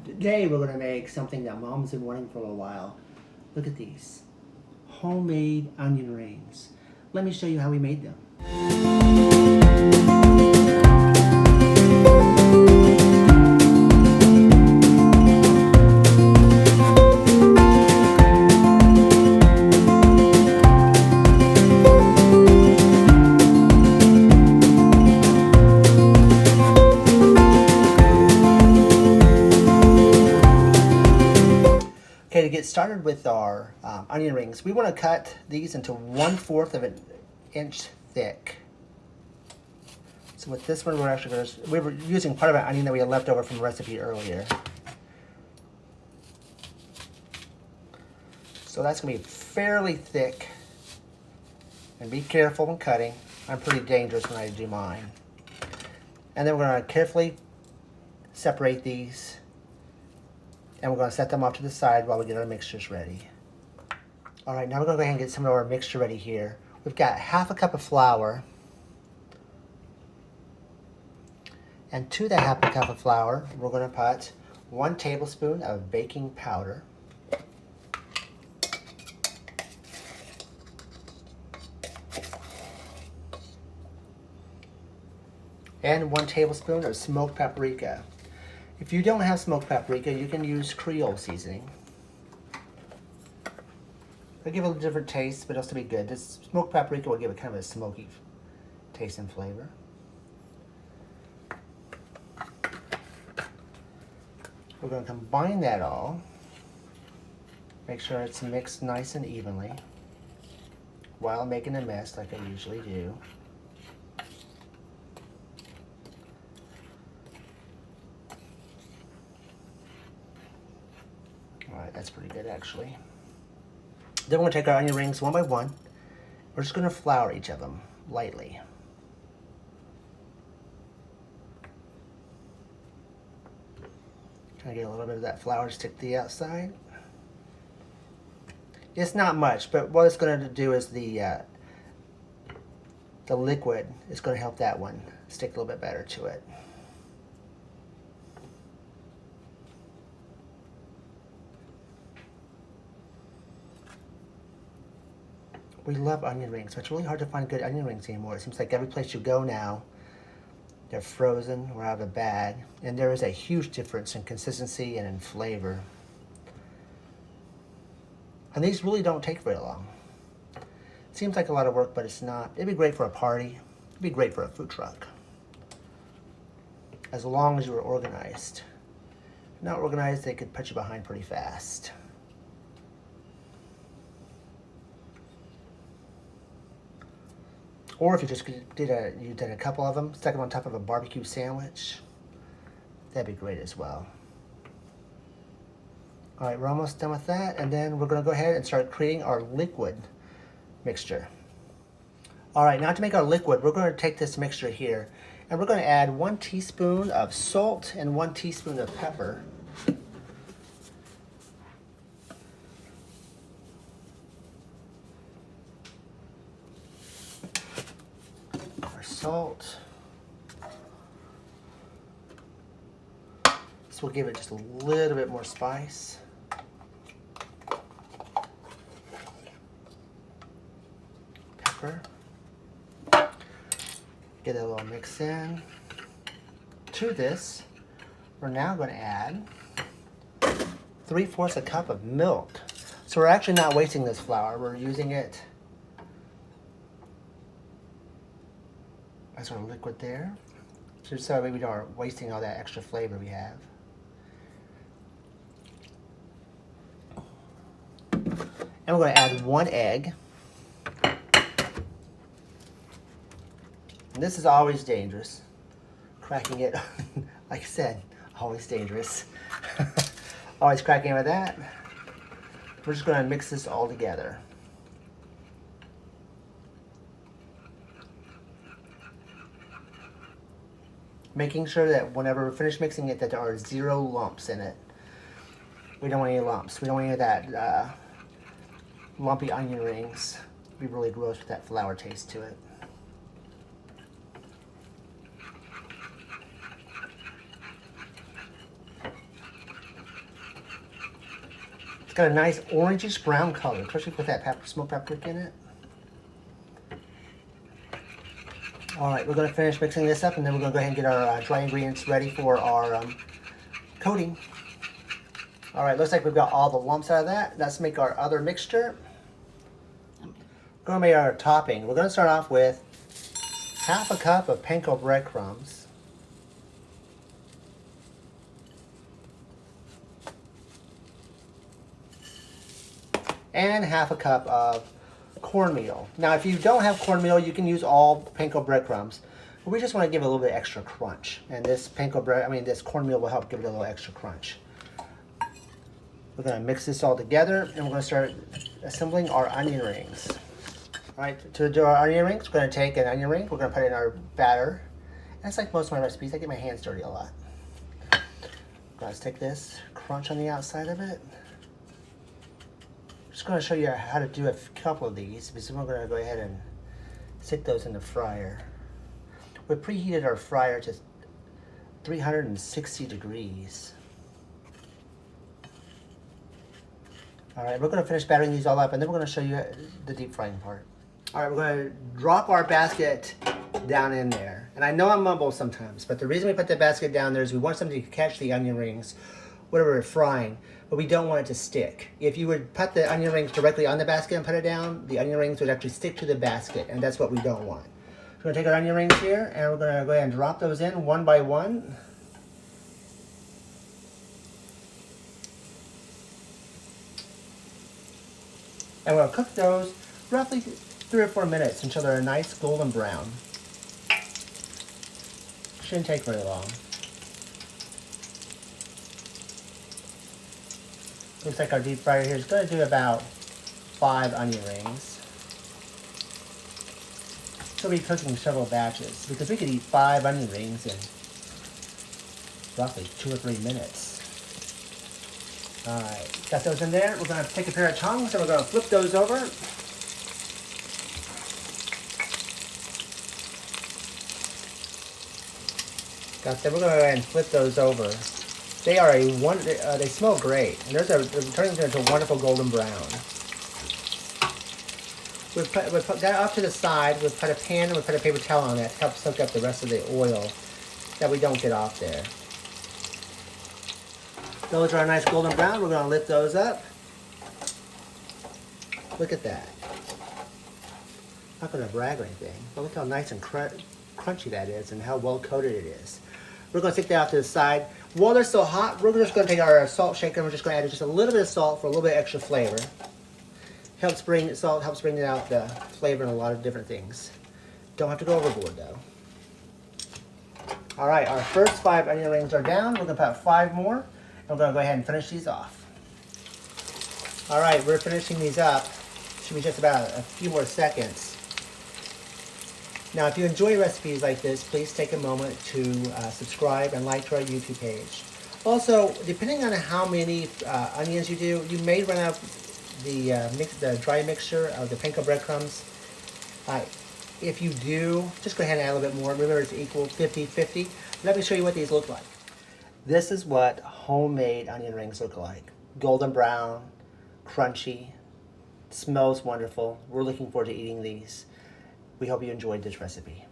Today we're going to make something that Mom's been wanting for a little while. Look at these. Homemade onion rings. Let me show you how we made them. Okay, to get started with our onion rings, we want to cut these into 1/4 of an inch thick. So with this one, we're actually going to, we were using part of an onion that we had left over from the recipe earlier. So that's going to be fairly thick. And be careful when cutting. I'm pretty dangerous when I do mine. And then we're going to carefully separate these. And we're going to set them off to the side while we get our mixtures ready. All right, now we're going to go ahead and get some of our mixture ready here. We've got 1/2 cup of flour. And to that 1/2 cup of flour, we're going to put 1 tablespoon of baking powder. And 1 tablespoon of smoked paprika. If you don't have smoked paprika, you can use Creole seasoning. It'll give it a different taste, but it'll still be good. This smoked paprika will give it kind of a smoky taste and flavor. We're going to combine that all. Make sure it's mixed nice and evenly while making a mess like I usually do. Alright, that's pretty good actually. Then we're going to take our onion rings one by one. We're just going to flour each of them lightly. Kind of get a little bit of that flour stick to the outside. It's not much, but what it's going to do is the liquid is going to help that one stick a little bit better to it. We love onion rings, but it's really hard to find good onion rings anymore. It seems like every place you go now, they're frozen or out of a bag, and there is a huge difference in consistency and in flavor. And these really don't take very long. It seems like a lot of work, but it's not. It'd be great for a party. It'd be great for a food truck. As long as you were organized. If not organized, they could put you behind pretty fast. Or if you just did a couple of them, stuck them on top of a barbecue sandwich, that'd be great as well. All right, we're almost done with that, and then we're going to go ahead and start creating our liquid mixture. All right, now to make our liquid, we're going to take this mixture here, and we're going to add 1 teaspoon of salt and 1 teaspoon of pepper. Salt. This will give it just a little bit more spice. Pepper. Get a little mix in. To this, we're now going to add 3/4 cup of milk. So we're actually not wasting this flour. We're using it as our liquid there, just so we aren't wasting all that extra flavor we have. And we're going to add 1 egg. And this is always dangerous. Cracking it, like I said, always dangerous. Always cracking it with that. We're just going to mix this all together. Making sure that whenever we're finished mixing it, that there are 0 lumps in it. We don't want any lumps. We don't want any of that lumpy onion rings. It'd be really gross with that flour taste to it. It's got a nice orangish brown color, especially with that smoked paprika in it. All right, we're going to finish mixing this up, and then we're going to go ahead and get our dry ingredients ready for our coating. All right, looks like we've got all the lumps out of that. Let's make our other mixture. We're going to make our topping. We're going to start off with half a cup of panko breadcrumbs. And half a cup of cornmeal. Now, if you don't have cornmeal, you can use all panko breadcrumbs. But we just want to give it a little bit extra crunch. And this this cornmeal will help give it a little extra crunch. We're going to mix this all together, and we're going to start assembling our onion rings. All right, to do our onion rings, we're going to take an onion ring. We're going to put it in our batter. And it's like most of my recipes, I get my hands dirty a lot. Let's take this, crunch on the outside of it. I'm just going to show you how to do a couple of these, because we're going to go ahead and stick those in the fryer. We preheated our fryer to 360 degrees. All right, we're going to finish battering these all up, and then we're going to show you the deep frying part. All right, we're going to drop our basket down in there. And I know I mumble sometimes, but the reason we put the basket down there is we want something to catch the onion rings whatever we're frying, but we don't want it to stick. If you would put the onion rings directly on the basket and put it down, the onion rings would actually stick to the basket, and that's what we don't want. So we're going to take our onion rings here, and we're going to go ahead and drop those in one by one. And we'll cook those roughly 3 or 4 minutes until they're a nice golden brown. Shouldn't take very long. Looks like our deep fryer here is going to do about 5 onion rings. So we'll be cooking several batches, because we could eat 5 onion rings in roughly 2 or 3 minutes. Alright, got those in there. We're going to take a pair of tongs and we're going to flip those over. Got them. We're going to go ahead and flip those over. They are they smell great, and they're turning into a wonderful golden brown. We've got off to the side. We've put a pan and we've put a paper towel on that to help soak up the rest of the oil that we don't get off there. Those are a nice golden brown. We're going to lift those up. Look at that. Not going to brag or anything, but look how nice and crunchy that is and how well coated it is. We're going to take that off to the side. While they're still hot, we're just going to take our salt shaker and we're just going to add just a little bit of salt for a little bit extra flavor. Salt helps bring out the flavor in a lot of different things. Don't have to go overboard though. All right, our first 5 onion rings are down. We're going to put 5 more. I'm going to go ahead and finish these off. All right, we're finishing these up. Should be just about a few more seconds. Now, if you enjoy recipes like this, please take a moment to subscribe and like to our YouTube page. Also, depending on how many onions you do, you may run out the dry mixture of the panko breadcrumbs. If you do, just go ahead and add a little bit more. Remember, it's equal 50-50. Let me show you what these look like. This is what homemade onion rings look like. Golden brown, crunchy, smells wonderful. We're looking forward to eating these. We hope you enjoyed this recipe.